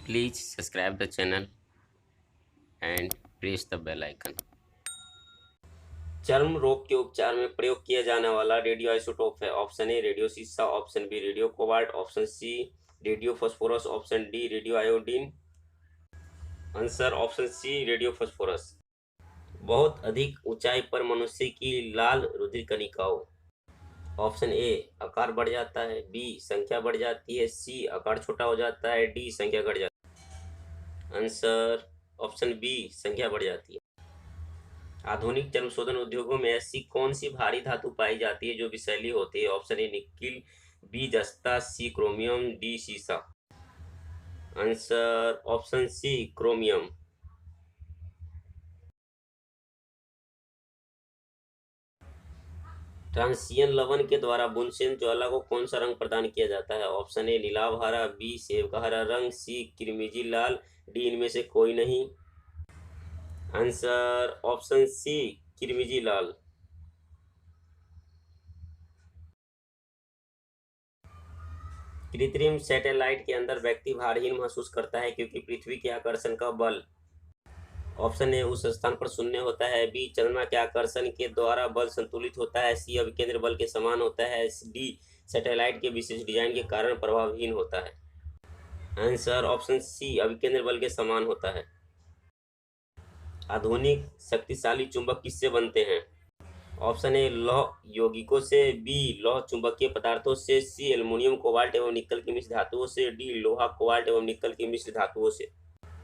Please subscribe the channel and press the bell icon. चर्म रोग के उपचार में प्रयोग किया जाने वाला रेडियो आइसोटोप है। ऑप्शन ए रेडियो सीसा, option B radio cobalt, option C radio phosphorus, option D radio iodine. Answer option C radio phosphorus. बहुत अधिक ऊंचाई पर मनुष्य की लाल रुधिर कणिकाओं। ऑप्शन ए आकार बढ़ जाता है, बी संख्या बढ़ जाती है, सी आकार छोटा हो जाता है, डी संख्या घट जाती है। आंसर ऑप्शन बी संख्या बढ़ जाती है। आधुनिक चर्म शोधन उद्योगों में ऐसी कौन सी भारी धातु पाई जाती है जो विषैली होती है? ऑप्शन ए निकिल, बी जस्ता, सी क्रोमियम, डी सीसा। Answer option C chromium. ट्रांसियन लवण के द्वारा बुनसेन ज्वाला को कौन सा रंग प्रदान किया जाता है? ऑप्शन ए नीलाभ हरा, बी सेब का हरा रंग, सी किरमिजी लाल, डी इनमें से कोई नहीं। आंसर ऑप्शन सी किरमिजी लाल। कृत्रिम सैटेलाइट के अंदर व्यक्ति भारहीन महसूस करता है क्योंकि पृथ्वी के आकर्षण का बल। ऑप्शन ए उस स्थान पर शून्य होता है, बी चंद्रमा के आकर्षण के द्वारा बल संतुलित होता है, सी अभिकेंद्र बल के समान होता है, डी सैटेलाइट के विशेष डिजाइन के कारण प्रभावहीन होता है। आंसर ऑप्शन सी अभिकेंद्र बल के समान होता है। आधुनिक शक्तिशाली चुंबक किससे बनते हैं? ऑप्शन ए लौह यौगिकों से, बी लौह चुंबकीय पदार्थों से, सी एल्युमिनियम कोबाल्ट एवं निकल की मिश्र धातुओं से, डी लोहा कोबाल्ट एवं निकल की मिश्र धातुओं से।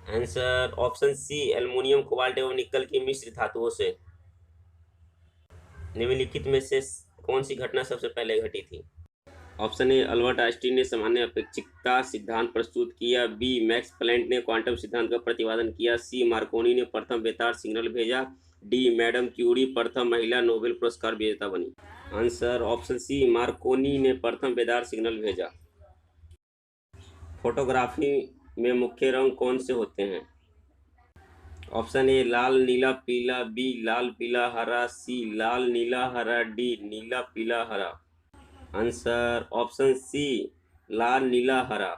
Answer option C aluminium cobalt एवं निकल की मिश्र धातुओं से। निम्नलिखित में से कौन सी घटना सबसे पहले घटी थी? ऑप्शन ए अल्बर्ट आइंस्टीन ने सामान्य अपेक्षिकता सिद्धांत प्रस्तुत किया, बी मैक्स प्लैंक ने क्वांटम सिद्धांत का प्रतिपादन किया, सी मार्कोनी ने प्रथम बेतार सिग्नल भेजा, डी मैडम क्यूरी प्रथम महिला नोबेल पुरस्कार विजेता बनी। आंसर ऑप्शन सी मार्कोनी ने प्रथम बेतार सिग्नल भेजा। फोटोग्राफी में मुख्य रंग कौन से होते हैं? ऑप्शन ए लाल नीला पीला, बी लाल पीला हरा, सी लाल नीला हरा, डी नीला पीला हरा। आंसर ऑप्शन सी लाल नीला हरा।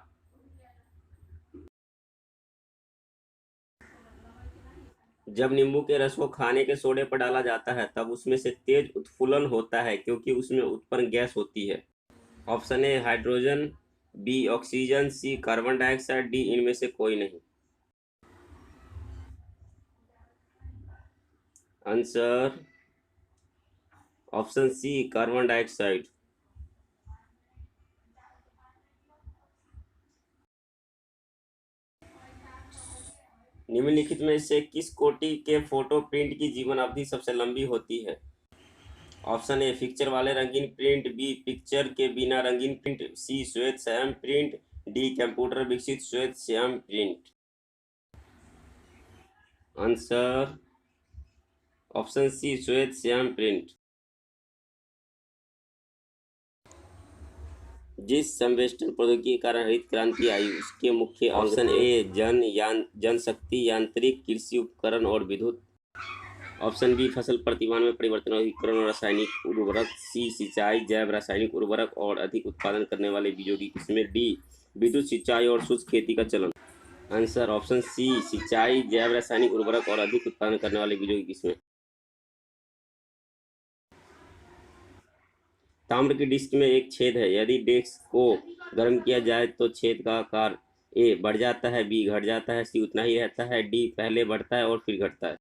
जब नींबू के रस को खाने के सोडे पर डाला जाता है तब उसमें से तेज उत्फुल्लन होता है क्योंकि उसमें उत्पन्न गैस होती है। Option A hydrogen, B oxygen, C carbon dioxide, D इनमें से कोई नहीं। Answer option C carbon dioxide. निम्नलिखित में से किस कोटि के फोटो प्रिंट की जीवन अवधि सबसे लंबी होती है? ऑप्शन ए पिक्चर वाले रंगीन प्रिंट, बी पिक्चर के बिना रंगीन प्रिंट, सी श्वेत श्याम प्रिंट, डी कंप्यूटर विकसित श्वेत श्याम प्रिंट। आंसर ऑप्शन सी श्वेत श्याम प्रिंट। जिस संवेष्टन प्रौद्योगिकी के कारण हरित क्रांति आई उसके मुख्य ऑप्शन ए जनशक्ति, यांत्रिक, कृषि उपकरण और विद्युत। ऑप्शन बी फसल प्रतिमान में परिवर्तन, अधिकरण और रासायनिक उर्वरक, सी सिंचाई, जैव रासायनिक उर्वरक और अधिक उत्पादन करने वाले बीजों की किस्में, डी विद्युत सिंचाई और शुष्क खेती का चलन। आंसर ऑप्शन सी सिंचाई, जैव रासायनिक उर्वरक और अधिक उत्पादन करने वाले बीजों की किस्में। ताम्र की डिस्क में एक छेद है, यदि डिस्क को गर्म किया जाए तो छेद का आकार ए बढ़ जाता है, बी घट जाता है, सी उतना ही रहता है, डी पहले बढ़ता है और फिर घटता है।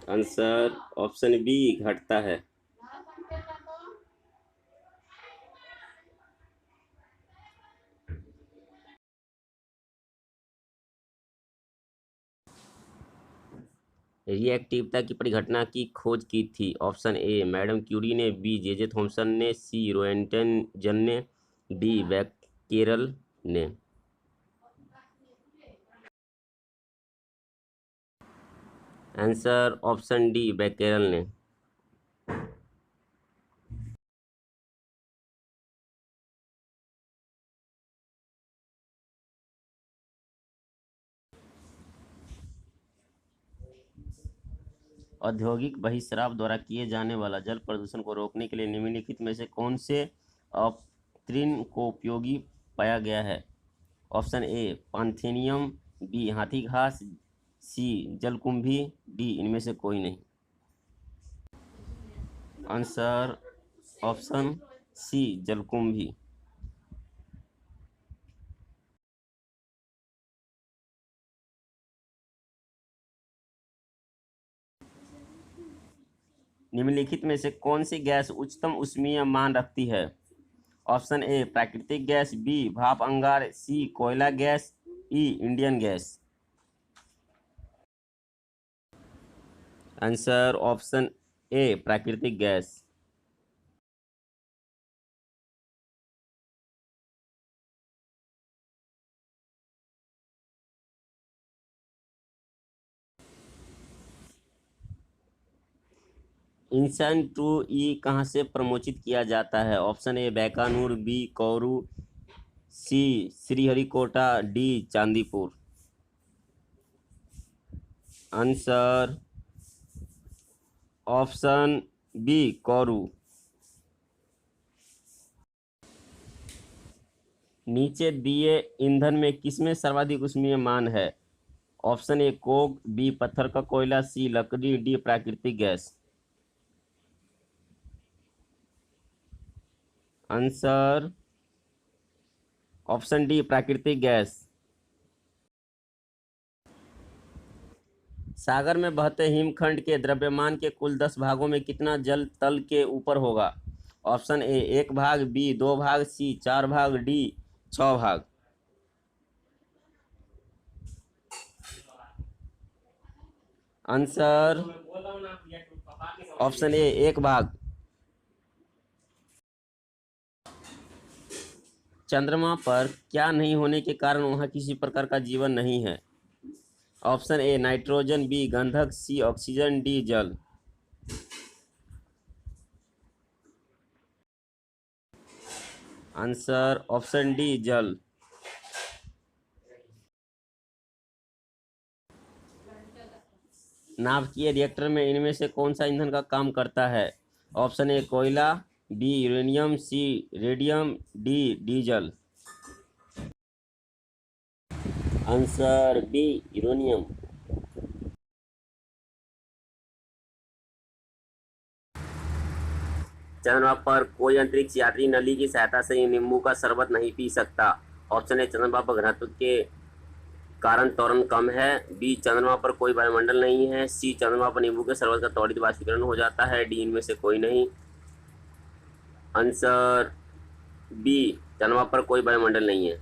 आंसर ऑप्शन बी घटता है। रिएक्टिवता की परिघटना की खोज की थी? ऑप्शन ए मैडम क्यूरी ने, बी जे थॉमसन ने, सी रोएंटजन ने, डी बैकेरल ने। आंसर ऑप्शन डी बैकेरल ने। औद्योगिक बहिस्राव द्वारा किए जाने वाला जल प्रदूषण को रोकने के लिए निम्नलिखित में से कौन से अपत्रिन को उपयोगी पाया गया है? ऑप्शन ए पांथेनियम, बी हाथी घास, सी जलकुंभी, डी इनमें से कोई नहीं। आंसर ऑप्शन सी जलकुंभी। निम्नलिखित में से कौन सी गैस उच्चतम ऊष्मीय मान रखती है? ऑप्शन ए प्राकृतिक गैस, बी भाप अंगार, सी कोयला गैस, ई इंडियन गैस। आंसर ऑप्शन ए प्राकृतिक गैस। इंसान 2E कहाँ से प्रमोचित किया जाता है? Option A Bikaner, B Kourou, C Sriharikota, D Chandipur. Answer option B Kourou. नीचे दिए ईंधन में किसमें सर्वाधिक ऊष्मीय मान है? ऑप्शन ए कोक, बी पत्थर का कोयला, सी लकड़ी, डी प्राकृतिक गैस। आंसर ऑप्शन डी प्राकृतिक गैस। सागर में बहते हिमखंड के द्रव्यमान के कुल 10 भागों में कितना जल तल के ऊपर होगा? ऑप्शन ए 1 भाग, बी 2 भाग, सी 4 भाग, डी 6 भाग। आंसर ऑप्शन ए 1 भाग। चंद्रमा पर क्या नहीं होने के कारण वहां किसी प्रकार का जीवन नहीं है? ऑप्शन ए नाइट्रोजन, बी गंधक, सी ऑक्सीजन, डी जल। आंसर ऑप्शन डी जल। नाभिकीय रिएक्टर में इनमें से कौन सा ईंधन का काम करता है? ऑप्शन ए कोयला, B uranium, C radium, D diesel. Answer B uranium. चंद्रमा पर कोई अंतरिक्ष यात्री नली की सहायता से नींबू का शरबत नहीं पी सकता। ऑप्शन ए चंद्रमा पर घनत्व के कारण त्वरण कम है, बी चंद्रमा पर कोई वायुमंडल नहीं है, सी चंद्रमा पर नींबू के शरबत का त्वरित वाष्पीकरण हो जाता है, डी इनमें से कोई नहीं। आंसर बी चंद्रमा पर कोई वायुमंडल नहीं है।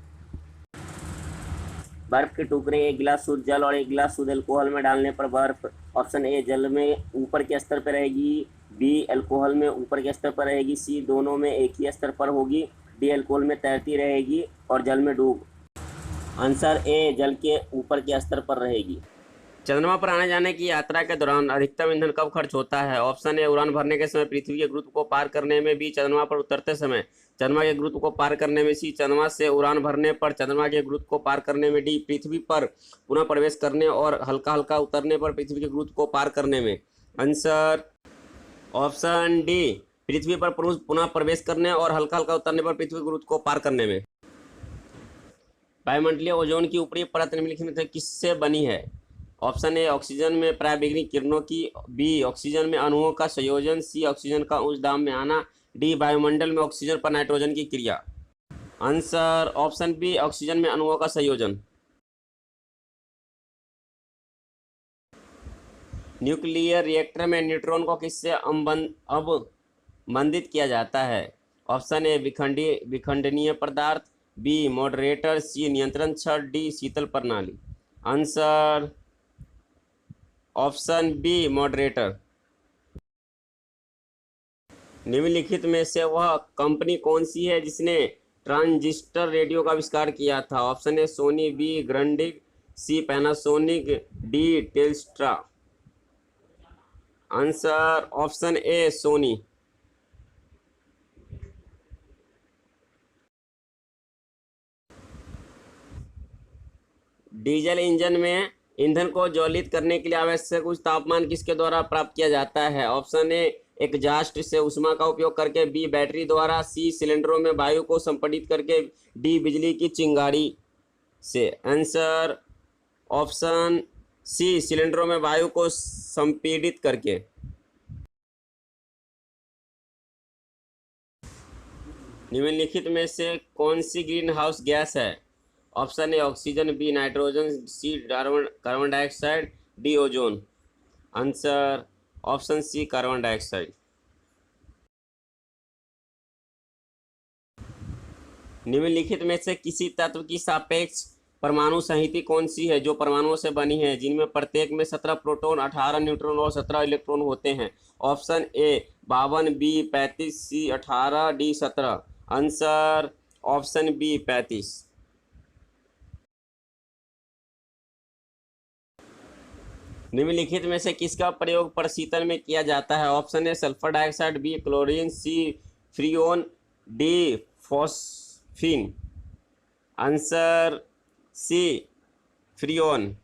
बर्फ के टुकड़े 1 गिलास शुद्ध जल और 1 गिलास शुद्ध अल्कोहल में डालने पर बर्फ ऑप्शन ए जल में ऊपर के स्तर पर रहेगी, बी अल्कोहल में ऊपर के स्तर पर रहेगी, सी दोनों में एक ही स्तर पर होगी, डी अल्कोहल में तैरती रहेगी और जल में डूब। आंसर ए जल के ऊपर के स्तर पर रहेगी। चंद्रमा पर आने जाने की यात्रा के दौरान अधिकतम ईंधन कब खर्च होता है? ऑप्शन ए उड़ान भरने के समय, पृथ्वी के गुरुत्व को पार करने में, बी चंद्रमा पर उतरते समय, चंद्रमा के गुरुत्व को पार करने में, सी चंद्रमा से उड़ान भरने पर, चंद्रमा के गुरुत्व को पार करने में, डी पृथ्वी पर पुनः प्रवेश करने और हल्का हल्का उतरने पर पृथ्वी के गुरुत्व को पार करने में। आंसर ऑप्शन डी पृथ्वी पर पुनः प्रवेश करने और हल्का हल्का उतरने पर पृथ्वी के गुरुत्व को पार करने में। वायुमंडलीय ओजोन की ऊपरी परत निम्नलिखित में से किससे बनी है? ऑप्शन ए ऑक्सीजन में पराबैंगनी किरणों की, बी ऑक्सीजन में अणुओं का संयोजन, सी ऑक्सीजन का उच्च दाब में आना, डी वायुमंडल में ऑक्सीजन पर नाइट्रोजन की क्रिया। आंसर ऑप्शन बी ऑक्सीजन में अणुओं का संयोजन। न्यूक्लियर रिएक्टर में न्यूट्रॉन को किससे अवमंदित किया जाता है? ऑप्शन ए विखंडनीय पदार्थ, बी मॉडरेटर, सी नियंत्रण छड़, डी शीतल प्रणाली। Answer option B moderator. निम्नलिखित में से वह कंपनी कौन सी है जिसने ट्रांजिस्टर रेडियो का आविष्कार किया था? Option A Sony, B Grundig, C Panasonic, D Telstra. Answer option A Sony. Diesel engine में ईंधन को ज्वलित करने के लिए आवश्यक उच्च तापमान किसके द्वारा प्राप्त किया जाता है? ऑप्शन ए एग्जास्ट से ऊष्मा का उपयोग करके, बी बैटरी द्वारा, सी सिलेंडरों में वायु को संपीड़ित करके, डी बिजली की चिंगारी से। आंसर ऑप्शन सी सिलेंडरों में वायु को संपीड़ित करके। निम्नलिखित में से कौन सी ग्रीन हाउस गैस है? Option A oxygen, B nitrogen, C carbon dioxide, D ozone. Answer option C carbon dioxide. निम्नलिखित में से किसी तत्व की सापेक्ष परमाणु संहति कौन सी है जो परमाणुओं से बनी है जिनमें प्रत्येक में 17 प्रोटॉन, 18 न्यूट्रॉन और 17 इलेक्ट्रॉन होते हैं? Option A 52, B 35, C 18, D 17। Answer option B 35। निम्नलिखित में से किसका प्रयोग प्रशीतन में किया जाता है? Option A sulphur dioxide, B chlorine, C freon, D phosphine. Answer C Freon.